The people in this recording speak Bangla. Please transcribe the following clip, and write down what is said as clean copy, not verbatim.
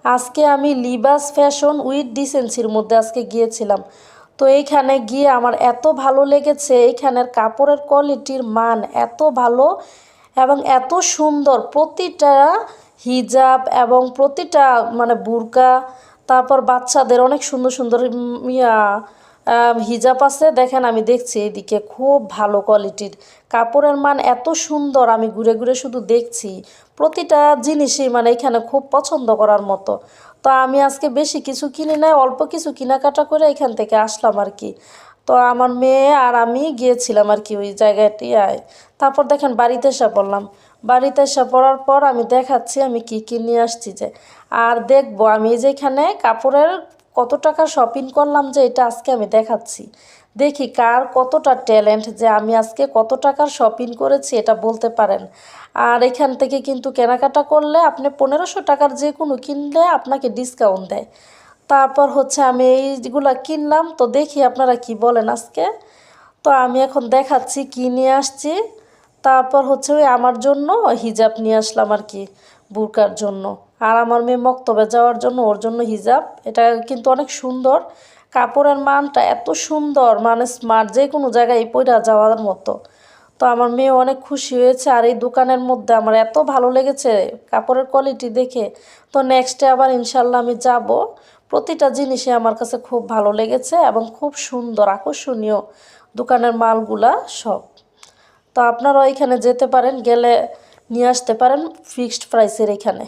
আজকে আমি লিবাস ফ্যাশন উইথ ডিসেন্সির মধ্যে আজকে গিয়েছিলাম। তো এইখানে গিয়ে আমার এত ভালো লেগেছে, এইখানের কাপড়ের কোয়ালিটির মান এত ভালো এবং এত সুন্দর। প্রতিটা হিজাব এবং প্রতিটা মানে বুরকা, তারপর বাচ্চাদের অনেক সুন্দর সুন্দর হিজাব আছে। দেখেন আমি দেখছি এইদিকে খুব ভালো কোয়ালিটির কাপড়ের মান এত সুন্দর। আমি ঘুরে ঘুরে শুধু দেখছি, প্রতিটা জিনিসই মানে এখানে খুব পছন্দ করার মতো। তো আমি আজকে বেশি কিছু কিনি নাই, অল্প কিছু কেনাকাটা করে এখান থেকে আসলাম আর কি। তো আমার মেয়ে আর আমি গিয়েছিলাম আর কি ওই জায়গাটিয়ায়। তারপর দেখেন বাড়িতে এসে পড়লাম। বাড়িতে এসে পড়ার পর আমি দেখাচ্ছি আমি কি কি নিয়ে আসছি যে। আর দেখবো আমি যেখানে কাপড়ের কত টাকা শপিং করলাম যে, এটা আজকে আমি দেখাচ্ছি। দেখি কার কতটা ট্যালেন্ট যে আমি আজকে কত টাকার শপিং করেছি এটা বলতে পারেন। আর এখান থেকে কিন্তু কেনাকাটা করলে আপনি 1500 টাকার যে কোনো কিনলে আপনাকে ডিসকাউন্ট দেয়। তারপর হচ্ছে আমি এইগুলা কিনলাম। তো দেখি আপনারা কি বলেন আজকে। তো আমি এখন দেখাচ্ছি কি নিয়ে আসছি। তারপর হচ্ছে ওই আমার জন্য হিজাব নিয়ে আসলাম আর কি, বুরকার জন্য। আর আমার মেয়ে মক্তবে যাওয়ার জন্য ওর জন্য হিজাব। এটা কিন্তু অনেক সুন্দর, কাপড়ের মানটা এত সুন্দর, মানে স্মার্ট, যে কোনো জায়গায় পইরা যাওয়ার মতো। তো আমার মেয়ে অনেক খুশি হয়েছে। আর এই দোকানের মধ্যে আমার এত ভালো লেগেছে কাপড়ের কোয়ালিটি দেখে। তো নেক্সটে আবার ইনশাল্লাহ আমি যাব। প্রতিটা জিনিসই আমার কাছে খুব ভালো লেগেছে এবং খুব সুন্দর আকর্ষণীয় দোকানের মালগুলা সব। তো আপনারাও এখানে যেতে পারেন, গেলে নিয়ে আসতে পারেন ফিক্সড প্রাইসের এখানে।